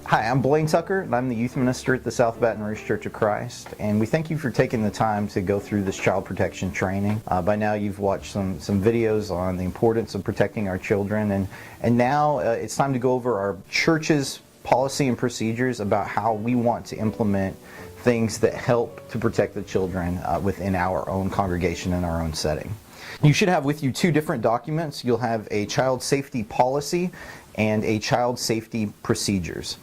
Hi, I'm Blaine Tucker, and I'm the youth minister at the South Baton Rouge Church of Christ, and we thank you for taking the time to go through this child protection training. By now you've watched some videos on the importance of protecting our children, and now it's time to go over our church's policy and procedures about how we want to implement things that help to protect the children within our own congregation and our own setting. You should have with you two different documents. You'll have a child safety policy and a child safety procedures.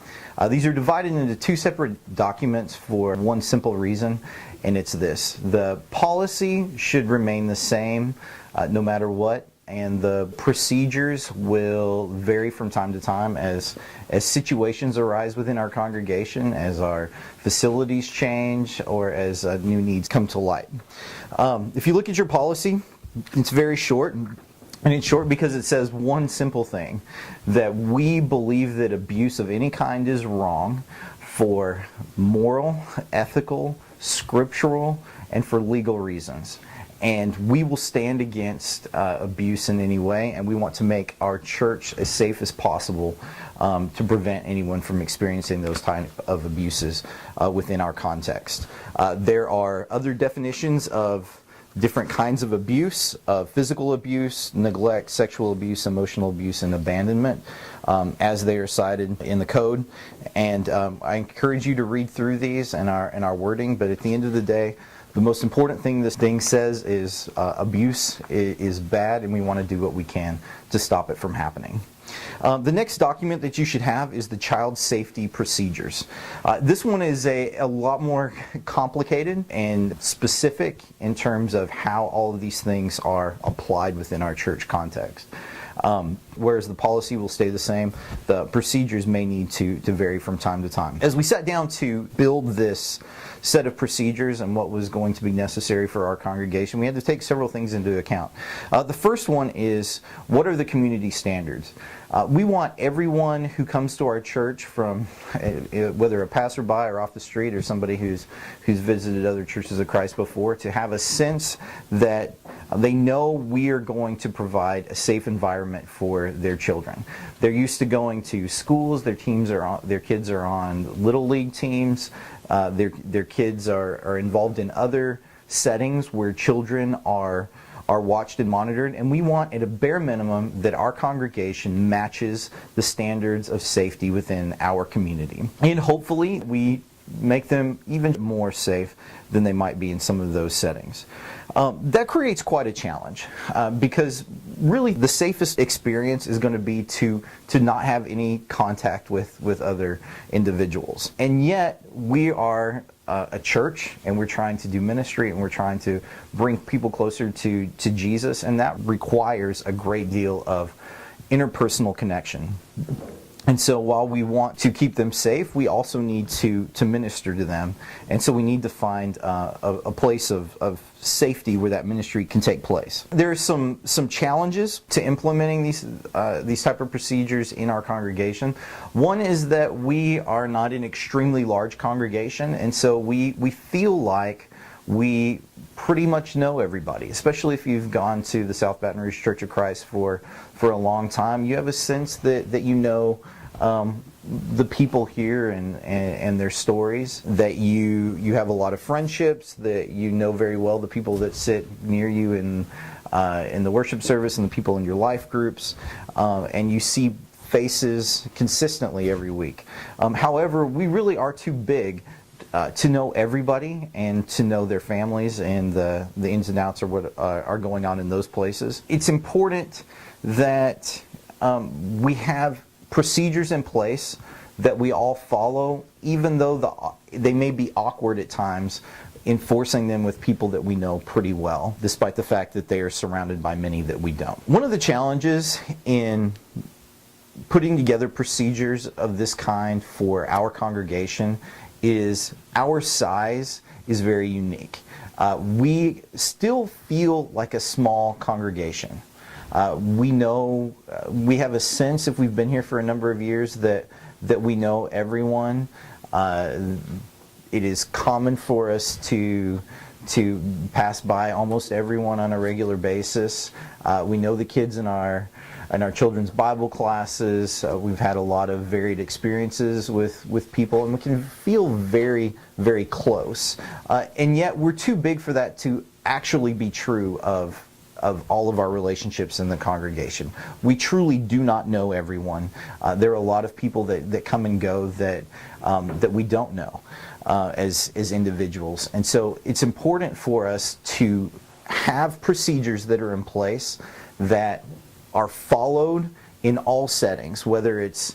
These are divided into two separate documents for one simple reason, and it's this. The policy should remain the same no matter what, and the procedures will vary from time to time as situations arise within our congregation, as our facilities change, or as new needs come to light. If you look at your policy, it's very short. And it's short because it says one simple thing, that we believe that abuse of any kind is wrong for moral, ethical, scriptural, and for legal reasons. And we will stand against abuse in any way, and we want to make our church as safe as possible to prevent anyone from experiencing those type of abuses within our context. There are other definitions of different kinds of abuse, physical abuse, neglect, sexual abuse, emotional abuse, and abandonment, as they are cited in the code. And I encourage you to read through these and our wording, but at the end of the day, the most important thing this thing says is abuse is bad, and we want to do what we can to stop it from happening. The next document that you should have is the child safety procedures. This one is a lot more complicated and specific in terms of how all of these things are applied within our church context. Whereas the policy will stay the same, the procedures may need to vary from time to time. As we sat down to build this set of procedures and what was going to be necessary for our congregation, we had to take several things into account. The first one is, what are the community standards? We want everyone who comes to our church, from whether a passerby or off the street or somebody who's visited other churches of Christ before, to have a sense that they know we are going to provide a safe environment for their children. They're used to going to schools. Their kids are on little league teams. Their kids are involved in other settings where children are watched and monitored, and we want at a bare minimum that our congregation matches the standards of safety within our community. And hopefully we make them even more safe than they might be in some of those settings. That creates quite a challenge because really the safest experience is going to be to not have any contact with other individuals. And yet we are a church, and we're trying to do ministry, and we're trying to bring people closer to Jesus, and that requires a great deal of interpersonal connection. And so while we want to keep them safe, we also need to minister to them. And so we need to find a place of safety where that ministry can take place. There are some challenges to implementing these type of procedures in our congregation. One is that we are not an extremely large congregation, and so we feel like we pretty much know everybody, especially if you've gone to the South Baton Rouge Church of Christ for a long time. You have a sense that you know the people here and their stories, that you have a lot of friendships, that you know very well the people that sit near you in the worship service and the people in your life groups, and you see faces consistently every week. However, we really are too big to know everybody and to know their families and the ins and outs of what are going on in those places. It's important that we have procedures in place that we all follow, even though they may be awkward at times, enforcing them with people that we know pretty well, despite the fact that they are surrounded by many that we don't. One of the challenges in putting together procedures of this kind for our congregation is our size is very unique. We still feel like a small congregation. We know, we have a sense, if we've been here for a number of years, that we know everyone. It is common for us to pass by almost everyone on a regular basis. We know the kids in our our children's Bible classes. We've had a lot of varied experiences with people, and we can feel very, very close. And yet we're too big for that to actually be true of all of our relationships in the congregation. We truly do not know everyone. There are a lot of people that come and go that we don't know as individuals. And so it's important for us to have procedures that are in place that are followed in all settings, whether it's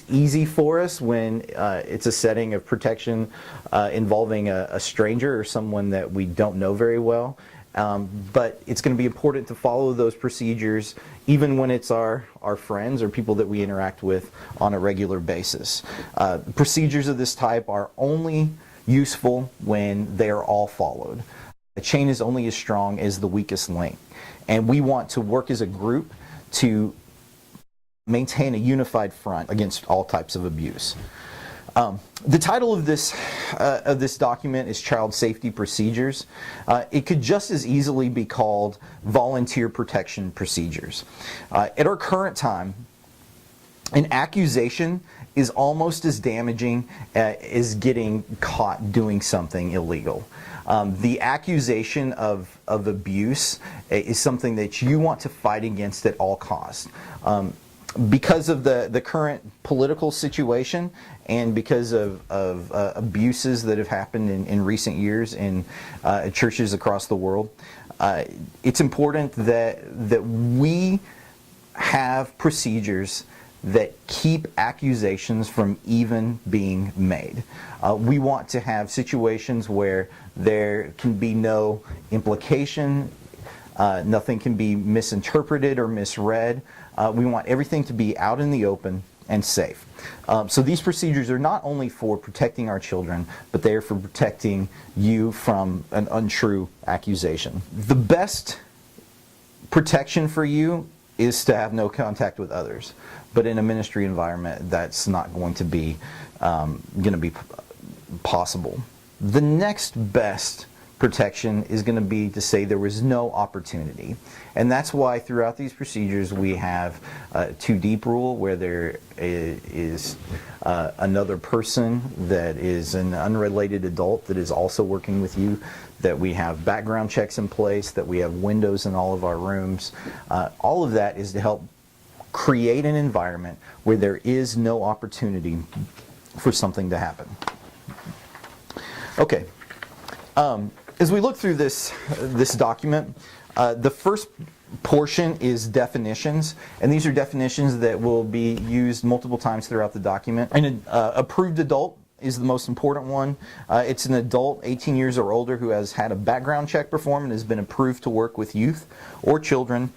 easy for us when it's a setting of protection involving a stranger or someone that we don't know very well. But it's going to be important to follow those procedures even when it's our friends or people that we interact with on a regular basis. Procedures of this type are only useful when they are all followed. A chain is only as strong as the weakest link, and we want to work as a group to maintain a unified front against all types of abuse. The title of this document is Child Safety Procedures. It could just as easily be called Volunteer Protection Procedures. At our current time, an accusation is almost as damaging as getting caught doing something illegal. The accusation of abuse is something that you want to fight against at all costs. Because of the current political situation and because of abuses that have happened in recent years in churches across the world, it's important that we have procedures that keep accusations from even being made. We want to have situations where there can be no implication, nothing can be misinterpreted or misread. We want everything to be out in the open and safe. So these procedures are not only for protecting our children, but they are for protecting you from an untrue accusation. The best protection for you is to have no contact with others. But in a ministry environment, that's not going to be possible. The next best protection is going to be to say there was no opportunity. And that's why throughout these procedures we have a two-deep rule, where there is another person that is an unrelated adult that is also working with you, that we have background checks in place, that we have windows in all of our rooms. All of that is to help create an environment where there is no opportunity for something to happen. Okay. As we look through this document, the first portion is definitions, and these are definitions that will be used multiple times throughout the document. An approved adult is the most important one. It's an adult 18 years or older who has had a background check performed and has been approved to work with youth or children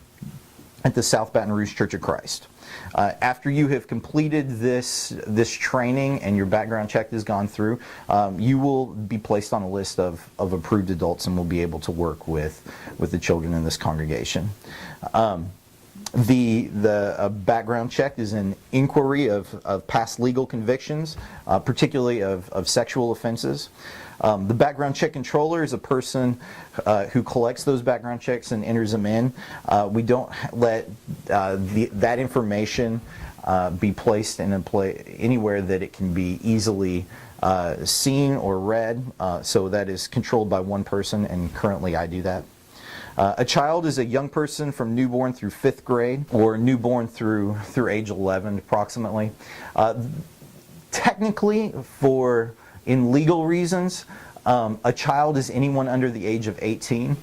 at the South Baton Rouge Church of Christ. After you have completed this training and your background check has gone through, you will be placed on a list of approved adults and will be able to work with the children in this congregation. The background check is an inquiry of past legal convictions, particularly of sexual offenses. The background check controller is a person who collects those background checks and enters them in. We don't let that information be placed in anywhere that it can be easily seen or read. So that is controlled by one person, and currently I do that. A child is a young person from newborn through 5th grade, or newborn through age 11 approximately. Technically, in legal reasons, a child is anyone under the age of 18.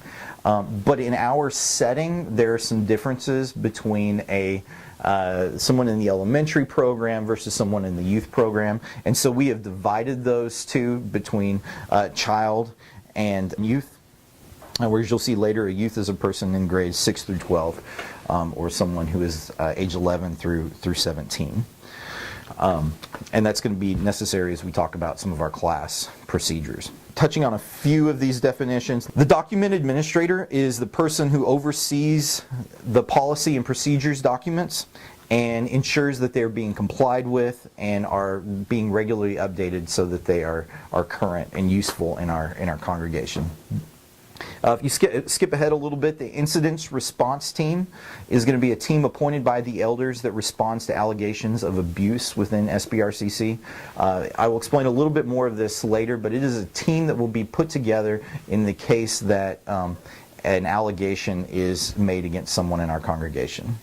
But in our setting, there are some differences between someone in the elementary program versus someone in the youth program. And so we have divided those two between child and youth. Whereas you'll see later, a youth is a person in grades 6 through 12, or someone who is age 11 through 17. And that's going to be necessary as we talk about some of our class procedures. Touching on a few of these definitions, the document administrator is the person who oversees the policy and procedures documents and ensures that they're being complied with and are being regularly updated so that they are current and useful in our congregation. If you skip ahead a little bit, the incidents response team is going to be a team appointed by the elders that responds to allegations of abuse within SBRCC. I will explain a little bit more of this later, but it is a team that will be put together in the case that an allegation is made against someone in our congregation.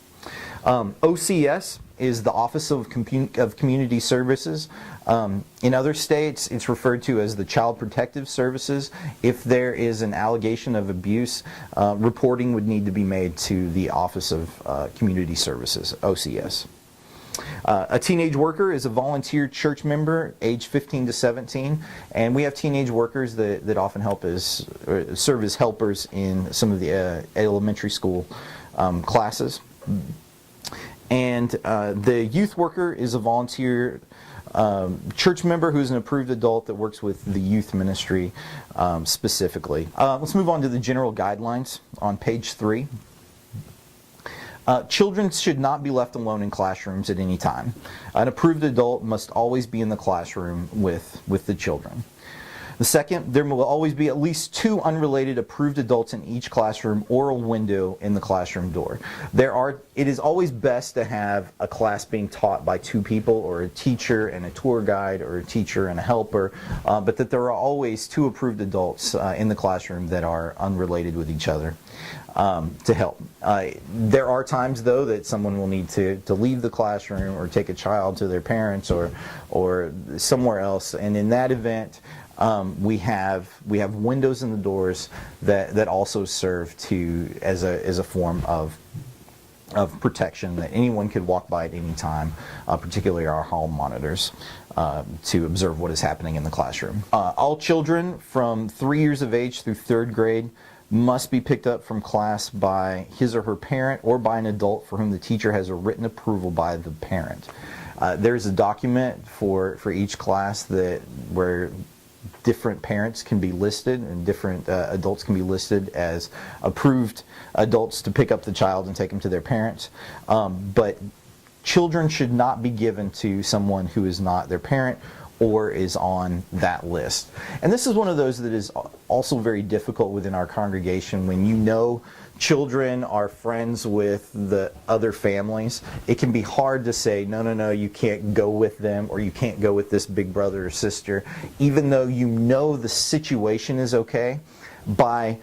OCS is the Office of Community Services. In other states, it's referred to as the Child Protective Services. If there is an allegation of abuse, reporting would need to be made to the Office of Community Services, OCS. A teenage worker is a volunteer church member, age 15 to 17, and we have teenage workers that often serve as helpers in some of the elementary school classes. And the youth worker is a volunteer church member who's an approved adult that works with the youth ministry specifically. Let's move on to the general guidelines on page 3. Children should not be left alone in classrooms at any time. An approved adult must always be in the classroom with the children. The second, there will always be at least 2 unrelated approved adults in each classroom or a window in the classroom door. It is always best to have a class being taught by 2 people, or a teacher and a tour guide, or a teacher and a helper, but that there are always 2 approved adults in the classroom that are unrelated with each other to help. There are times, though, that someone will need to leave the classroom or take a child to their parents or somewhere else, and in that event, we have windows in the doors that also serve as a form of protection, that anyone could walk by at any time, particularly our hall monitors, to observe what is happening in the classroom. All children from 3 years of age through 3rd grade must be picked up from class by his or her parent or by an adult for whom the teacher has a written approval by the parent. There's a document for each class where different parents can be listed and different adults can be listed as approved adults to pick up the child and take them to their parents. But children should not be given to someone who is not their parent or is on that list. And this is one of those that is also very difficult within our congregation. When you know children are friends with the other families, it can be hard to say, no, you can't go with them, or you can't go with this big brother or sister, even though you know the situation is okay. By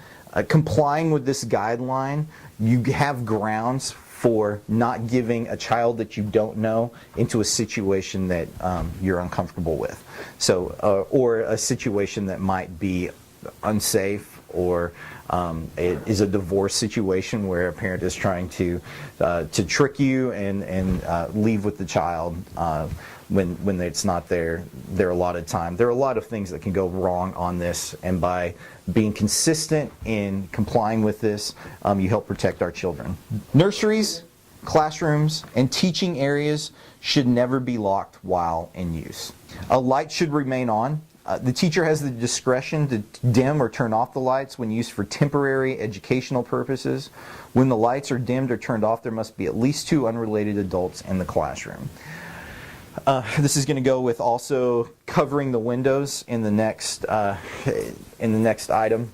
complying with this guideline, you have grounds for not giving a child that you don't know into a situation that you're uncomfortable with. So, or a situation that might be unsafe, or it is a divorce situation where a parent is trying to trick you and leave with the child when it's not their allotted time. There are a lot of things that can go wrong on this, and by being consistent in complying with this, you help protect our children. Nurseries, classrooms, and teaching areas should never be locked while in use. A light should remain on. The teacher has the discretion to dim or turn off the lights when used for temporary educational purposes. When the lights are dimmed or turned off, there must be at least 2 unrelated adults in the classroom. This is going to go with also covering the windows in the next item.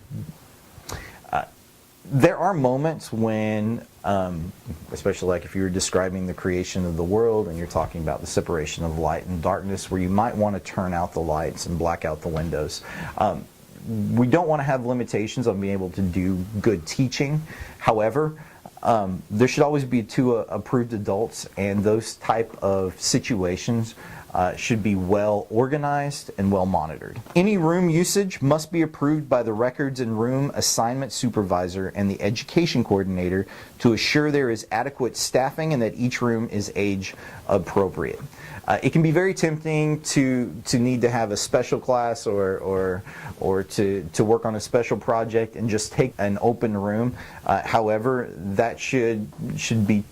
There are moments when, especially like if you're describing the creation of the world and you're talking about the separation of light and darkness, where you might want to turn out the lights and black out the windows. We don't want to have limitations on being able to do good teaching. However, there should always be 2 approved adults, and those type of situations should be well organized and well monitored. Any room usage must be approved by the records and room assignment supervisor and the education coordinator to assure there is adequate staffing and that each room is age appropriate. It can be very tempting to need to have a special class or to work on a special project and just take an open room. However, that should be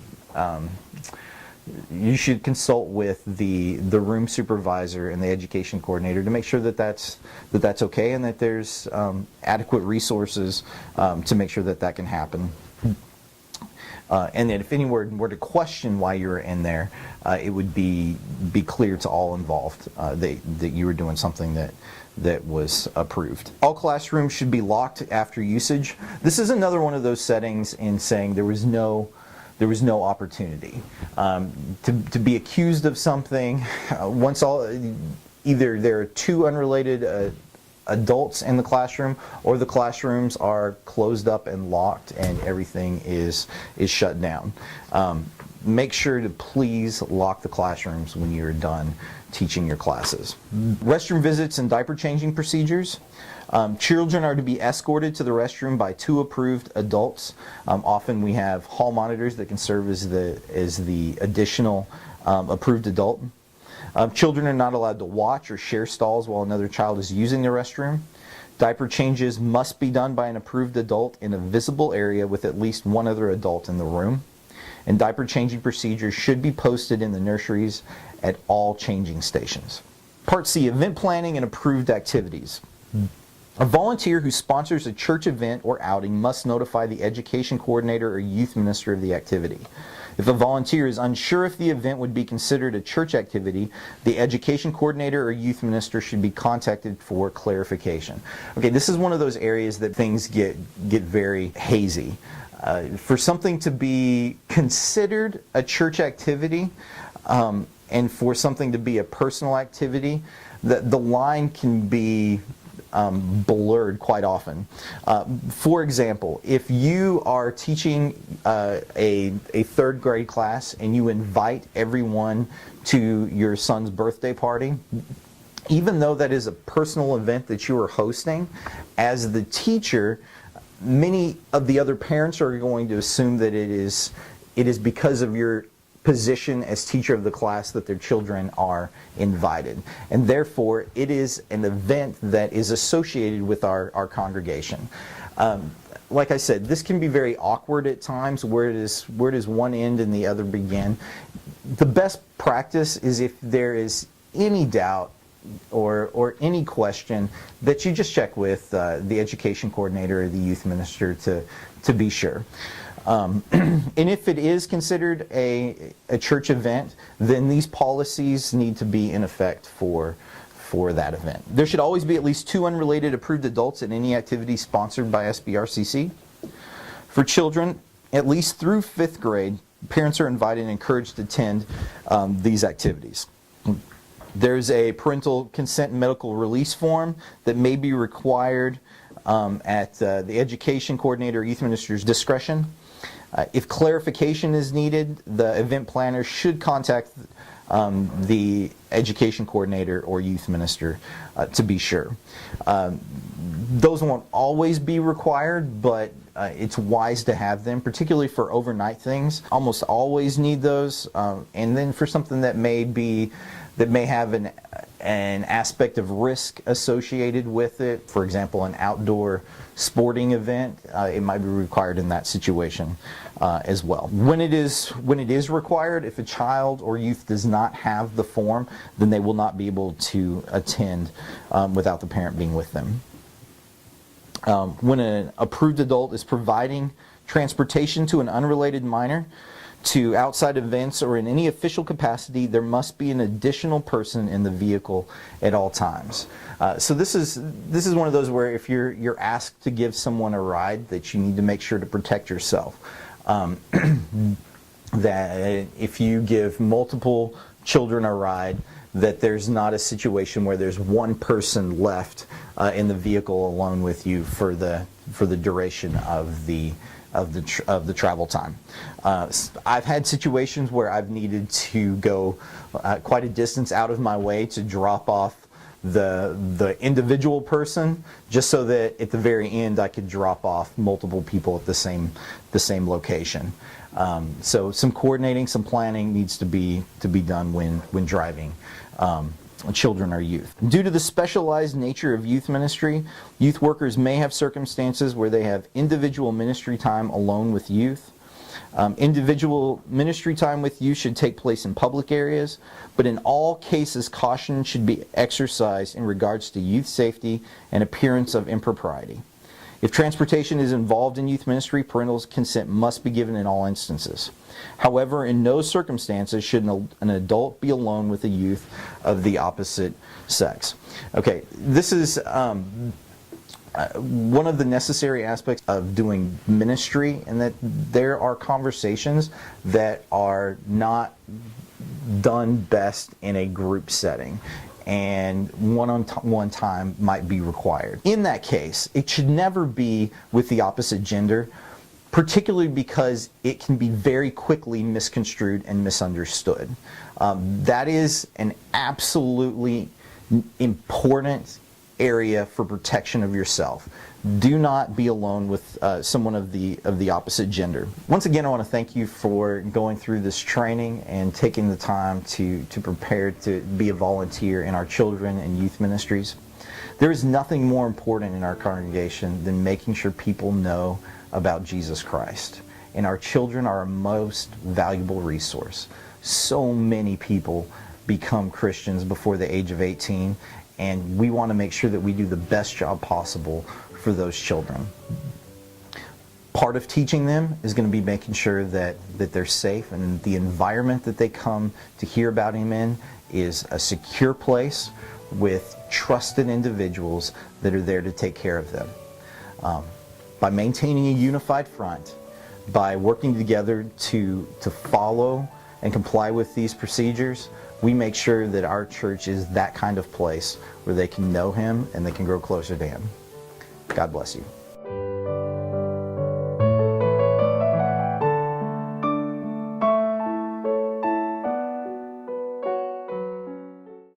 you should consult with the room supervisor and the education coordinator to make sure that that's okay, and that there's adequate resources to make sure that can happen. And that if anyone were to question why you were in there, it would be clear to all involved that you were doing something that was approved. All classrooms should be locked after usage. This is another one of those settings in saying there was no opportunity to be accused of something. Either there are two unrelated adults in the classroom, or the classrooms are closed up and locked and everything is shut down. Make sure to please lock the classrooms when you're done teaching your classes. Restroom visits and diaper changing procedures. Children are to be escorted to the restroom by 2 approved adults. Often we have hall monitors that can serve as the additional approved adult. Children are not allowed to watch or share stalls while another child is using the restroom. Diaper changes must be done by an approved adult in a visible area with at least one other adult in the room. And diaper changing procedures should be posted in the nurseries at all changing stations. Part C, event planning and approved activities. A volunteer who sponsors a church event or outing must notify the education coordinator or youth minister of the activity. If a volunteer is unsure if the event would be considered a church activity, the education coordinator or youth minister should be contacted for clarification. Okay, this is one of those areas that things get very hazy. For something to be considered a church activity and for something to be a personal activity, the line can be blurred quite often. For example, if you are teaching a 3rd grade class and you invite everyone to your son's birthday party, even though that is a personal event that you are hosting, as the teacher, many of the other parents are going to assume that it is because of your position as teacher of the class that their children are invited. And therefore, it is an event that is associated with our congregation. Like I said, this can be very awkward at times. Where does one end and the other begin? The best practice is if there is any doubt or any question, that you just check with the education coordinator or the youth minister to be sure. And if it is considered a church event, then these policies need to be in effect for that event. There should always be at least 2 unrelated approved adults in any activity sponsored by SBRCC. For children, at least through 5th grade, parents are invited and encouraged to attend these activities. There's a parental consent and medical release form that may be required at the education coordinator or youth minister's discretion. If clarification is needed, the event planner should contact the education coordinator or youth minister to be sure. Those won't always be required, but it's wise to have them, particularly for overnight things. Almost always need those, and then for something that may have an aspect of risk associated with it, for example, an outdoor sporting event, it might be required in that situation as well. When it is required, if a child or youth does not have the form, then they will not be able to attend without the parent being with them. When an approved adult is providing transportation to an unrelated minor to outside events or in any official capacity, there must be an additional person in the vehicle at all times. So this is one of those where if you're asked to give someone a ride, that you need to make sure to protect yourself. That if you give multiple children a ride, that there's not a situation where there's one person left in the vehicle alone with you for the duration of the travel time. I've had situations where I've needed to go quite a distance out of my way to drop off the individual person, just so that at the very end I could drop off multiple people at the same location. So some coordinating, some planning needs to be done when driving children or youth. Due to the specialized nature of youth ministry, youth workers may have circumstances where they have individual ministry time alone with youth. Individual ministry time with youth should take place in public areas, but in all cases caution should be exercised in regards to youth safety and appearance of impropriety. If transportation is involved in youth ministry, parental consent must be given in all instances. However, in no circumstances should an adult be alone with a youth of the opposite sex. Okay, this is one of the necessary aspects of doing ministry, and that there are conversations that are not done best in a group setting, and one-on-one time might be required. In that case, it should never be with the opposite gender, particularly because it can be very quickly misconstrued and misunderstood. That is an absolutely important area for protection of yourself. Do not be alone with someone of the opposite gender. Once again, I want to thank you for going through this training and taking the time to prepare to be a volunteer in our children and youth ministries. There is nothing more important in our congregation than making sure people know about Jesus Christ. And our children are our most valuable resource. So many people become Christians before the age of 18, and we want to make sure that we do the best job possible for those children. Part of teaching them is going to be making sure that they're safe, and the environment that they come to hear about Him in is a secure place with trusted individuals that are there to take care of them. By maintaining a unified front, by working together to follow and comply with these procedures, we make sure that our church is that kind of place where they can know Him and they can grow closer to Him. God bless you.